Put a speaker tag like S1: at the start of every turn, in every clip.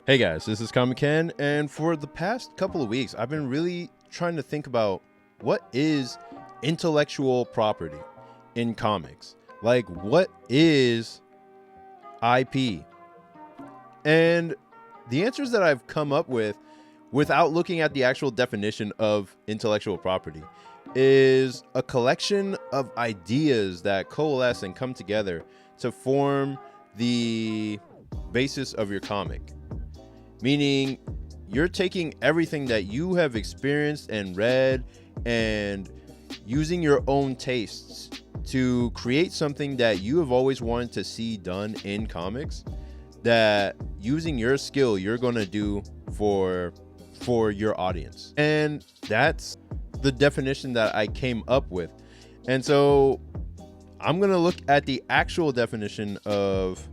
S1: Hey guys, this is Comic Ken, and for the past couple of weeks, I've been really trying to think about what is intellectual property in comics? Like, what is IP? And the answers that I've come up with without looking at the actual definition of intellectual property is a collection of ideas that coalesce and come together to form the basis of your comic. Meaning, you're taking everything that you have experienced and read and using your own tastes to create something that you have always wanted to see done in comics, that using your skill you're going to do for your audience. And that's the definition that I came up with. And so I'm going to look at the actual definition of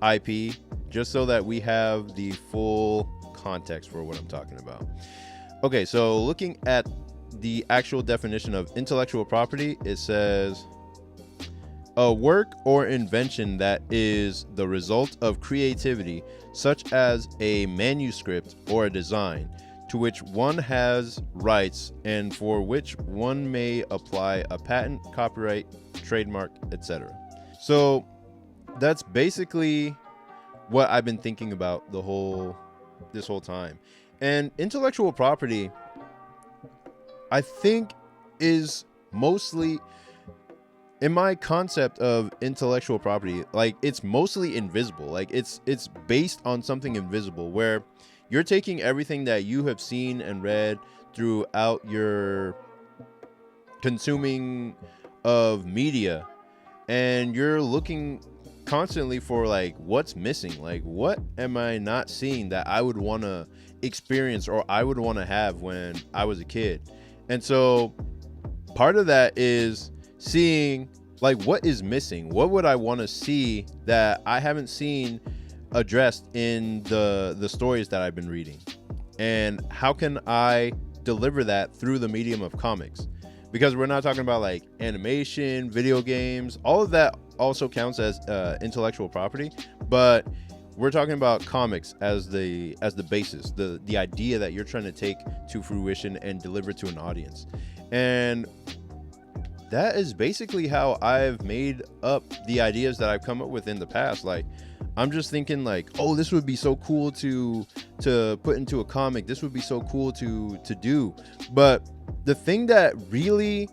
S1: IP just so that we have the full context for what I'm talking about. Okay, so looking at the actual definition of intellectual property, it says a work or invention that is the result of creativity, such as a manuscript or a design, to which one has rights and for which one may apply a patent, copyright, trademark, etc. So that's basically what I've been thinking about this whole time. And intellectual property, I think, is mostly, in my concept of intellectual property, like, it's mostly invisible. Like, it's based on something invisible, where you're taking everything that you have seen and read throughout your consuming of media, and you're looking constantly for, like, what's missing, like, what am I not seeing that I would want to experience or I would want to have when I was a kid. And so part of that is seeing, like, what is missing, what would I want to see that I haven't seen addressed in the stories that I've been reading, and how can I deliver that through the medium of comics. Because we're not talking about, like, animation, video games, all of that also counts as intellectual property, but we're talking about comics as the basis, the idea that you're trying to take to fruition and deliver to an audience. And that is basically how I've made up the ideas that I've come up with in the past. Like, I'm just thinking, like, oh, this would be so cool to put into a comic, this would be so cool to do. But the thing that really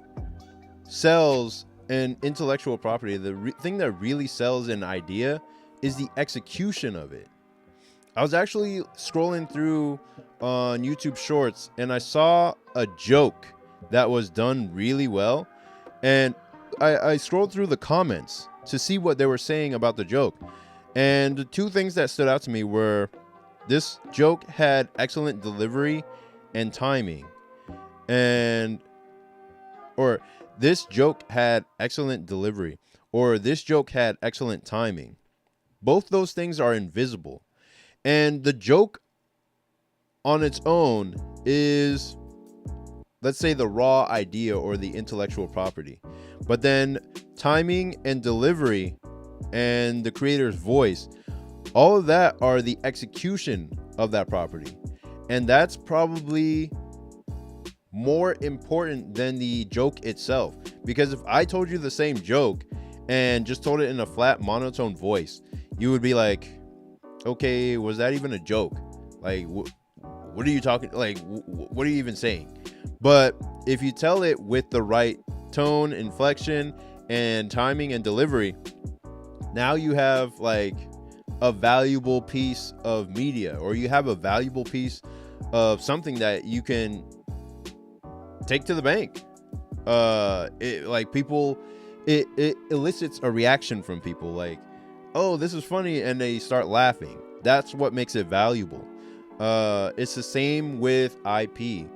S1: sells an intellectual property, the thing that really sells an idea, is the execution of it. I was actually scrolling through on YouTube Shorts, and I saw a joke that was done really well, and I scrolled through the comments to see what they were saying about the joke. And the two things that stood out to me were, this joke had excellent delivery and timing, or this joke had excellent delivery, or this joke had excellent timing. Both those things are invisible. And the joke on its own is, let's say, the raw idea or the intellectual property. But then timing and delivery and the creator's voice, all of that are the execution of that property. And that's probably more important than the joke itself. Because if I told you the same joke and just told it in a flat monotone voice, you would be like, okay, was that even a joke? Like, what are you talking, like, what are you even saying? But if you tell it with the right tone, inflection, and timing and delivery, now you have, like, a valuable piece of media, or you have a valuable piece of something that you can take to the bank. It elicits a reaction from people, like, oh, this is funny, and they start laughing. That's what makes it valuable. It's the same with IP.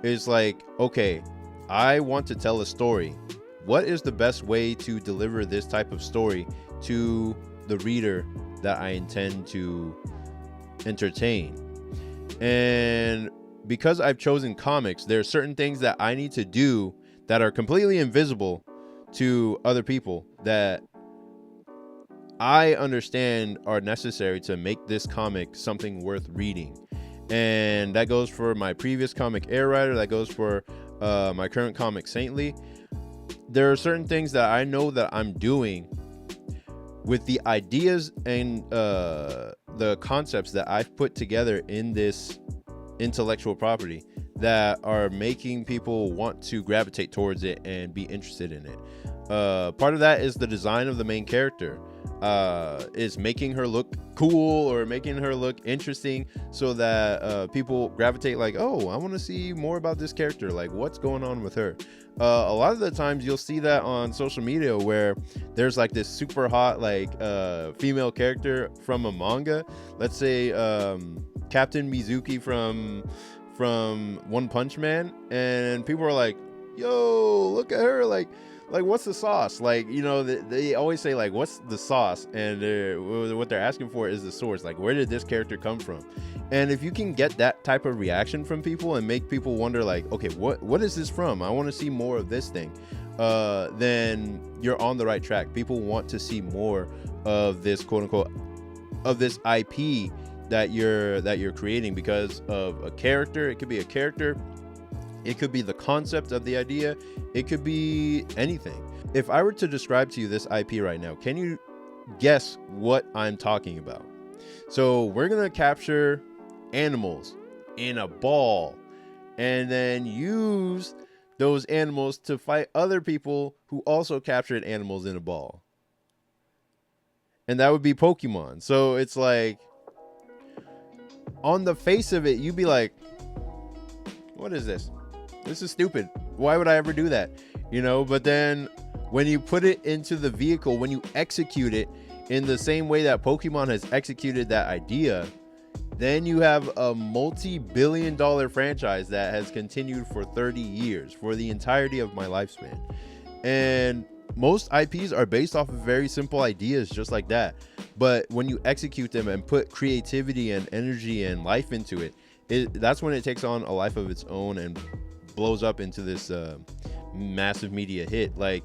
S1: It's like, okay, I want to tell a story. What is the best way to deliver this type of story to the reader that I intend to entertain? And because I've chosen comics, there are certain things that I need to do that are completely invisible to other people, that I understand are necessary to make this comic something worth reading. And that goes for my previous comic Air Rider, that goes for my current comic Saintly. There are certain things that I know that I'm doing with the ideas and the concepts that I've put together in this intellectual property that are making people want to gravitate towards it and be interested in it. Part of that is the design of the main character, is making her look cool or making her look interesting so that people gravitate like, oh, I want to see more about this character, like what's going on with her. A lot of the times you'll see that on social media where there's like this super hot like female character from a manga, let's say Captain Mizuki from One Punch Man, and people are like, yo, look at her, like what's the sauce? Like, you know, they always say like, what's the sauce? And what they're asking for is the source. Like, where did this character come from? And if you can get that type of reaction from people and make people wonder like, okay, what is this from? I want to see more of this thing. Then you're on the right track. People want to see more of this quote unquote of this IP that you're creating because of a character. It could be a character. It could be the concept of the idea. It could be anything. If I were to describe to you this IP right now, can you guess what I'm talking about? So we're going to capture animals in a ball and then use those animals to fight other people who also captured animals in a ball. And that would be Pokemon. So it's like, on the face of it, you'd be like, what is this? This is stupid. Why would I ever do that? You know, but then when you put it into the vehicle, when you execute it in the same way that Pokemon has executed that idea, then you have a multi-billion-dollar franchise that has continued for 30 years, for the entirety of my lifespan. And most IPs are based off of very simple ideas just like that. But when you execute them and put creativity and energy and life into it, that's when it takes on a life of its own and blows up into this massive media hit. Like,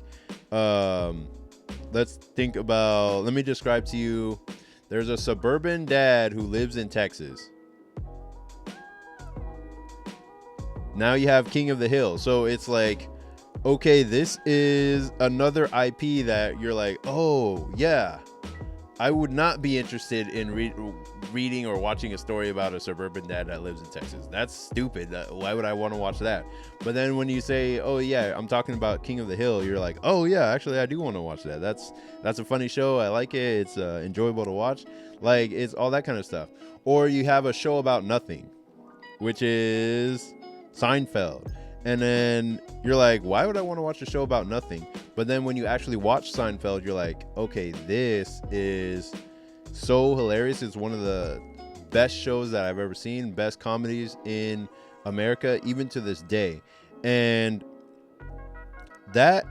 S1: let's think about, let me describe to you, there's a suburban dad who lives in Texas. Now you have King of the Hill. So it's like, okay, this is another IP that you're like, oh yeah, I would not be interested in reading or watching a story about a suburban dad that lives in Texas. That's stupid. Why would I want to watch that? But then when you say, oh yeah, I'm talking about King of the Hill, you're like, oh yeah, actually I do want to watch that. That's a funny show. I like it. It's enjoyable to watch. Like, it's all that kind of stuff. Or you have a show about nothing, which is Seinfeld. And then you're like, why would I want to watch a show about nothing? But then when you actually watch Seinfeld, you're like, okay, this is so hilarious. It's one of the best shows that I've ever seen, best comedies in America, even to this day. And that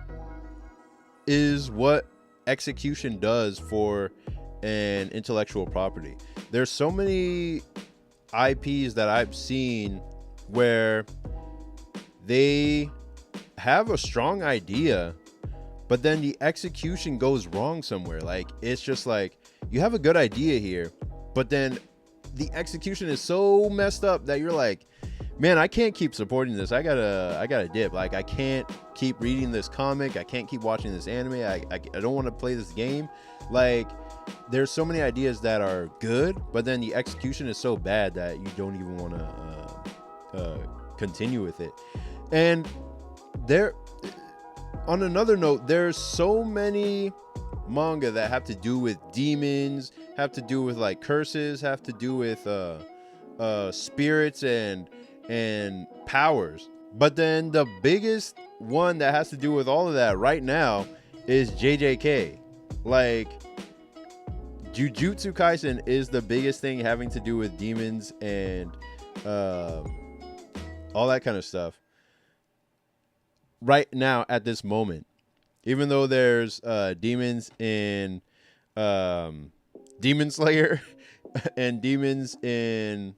S1: is what execution does for an intellectual property. There's so many IPs that I've seen where they have a strong idea, but then the execution goes wrong somewhere. Like, it's just like, you have a good idea here, but then the execution is so messed up that you're like, man, I can't keep supporting this. I gotta dip. Like, I can't keep reading this comic. I can't keep watching this anime. I don't want to play this game. Like, there's so many ideas that are good, but then the execution is so bad that you don't even want to continue with it. And there, on another note, there's so many manga that have to do with demons, have to do with like curses, have to do with spirits and powers. But then the biggest one that has to do with all of that right now is JJK. Like, Jujutsu Kaisen is the biggest thing having to do with demons and all that kind of stuff right now at this moment. Even though there's demons in Demon Slayer and demons in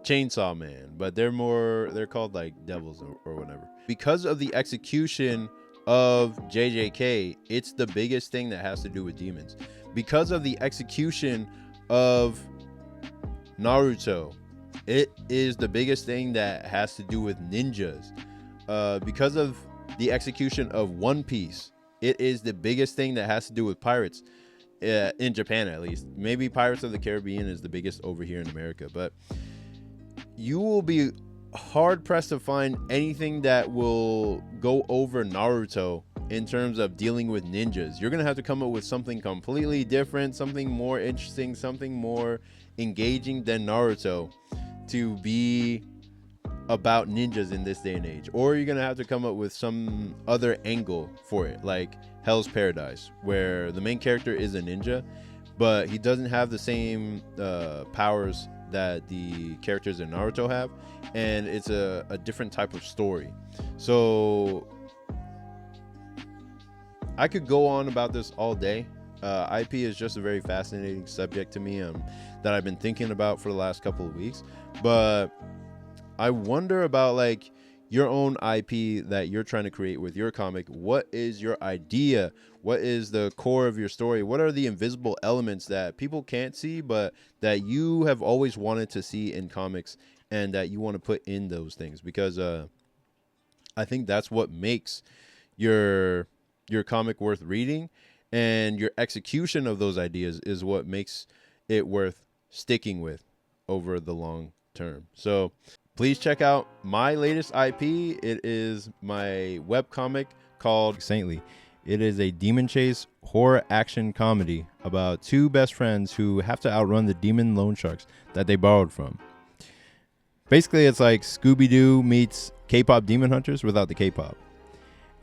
S1: Chainsaw Man, but they're called like devils or whatever. Because of the execution of JJK, it's the biggest thing that has to do with demons because of the execution of Naruto. It is the biggest thing that has to do with ninjas. Because of the execution of One Piece, it is the biggest thing that has to do with pirates, in Japan at least. Maybe Pirates of the Caribbean is the biggest over here in America, but you will be hard pressed to find anything that will go over Naruto in terms of dealing with ninjas. You're gonna have to come up with something completely different, something more interesting, something more engaging than Naruto to be about ninjas in this day and age. Or you're gonna have to come up with some other angle for it, like Hell's Paradise, where the main character is a ninja, but he doesn't have the same powers that the characters in Naruto have, and it's a different type of story. So I could go on about this all day. IP is just a very fascinating subject to me, that I've been thinking about for the last couple of weeks. But I wonder about like your own IP that you're trying to create with your comic. What is your idea? What is the core of your story? What are the invisible elements that people can't see, but that you have always wanted to see in comics, and that you want to put in those things? Because I think that's what makes your comic worth reading, and your execution of those ideas is what makes it worth sticking with over the long term. So please check out my latest IP. It is my webcomic called Saintly. It is a demon chase horror action comedy about two best friends who have to outrun the demon loan sharks that they borrowed from. Basically, it's like Scooby-Doo meets K-pop Demon Hunters without the K-pop.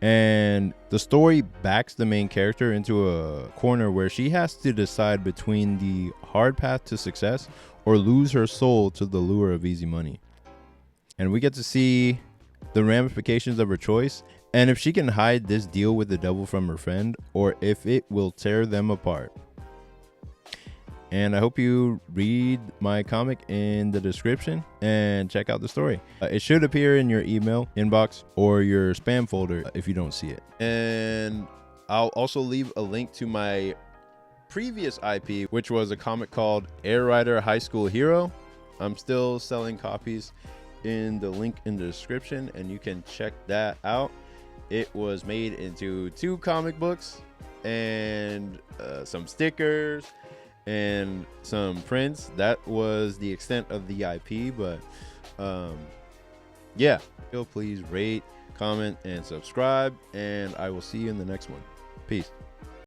S1: And the story backs the main character into a corner where she has to decide between the hard path to success or lose her soul to the lure of easy money. And we get to see the ramifications of her choice, and if she can hide this deal with the devil from her friend, or if it will tear them apart. And I hope you read my comic in the description and check out the story. It should appear in your email inbox or your spam folder if you don't see it. And I'll also leave a link to my previous IP, which was a comic called Air Rider High School Hero. I'm still selling copies in the link in the description, and you can check that out. It was made into 2 comic books and some stickers and some prints. That was the extent of the IP, but yeah, please rate, comment, and subscribe, and I will see you in the next one. Peace.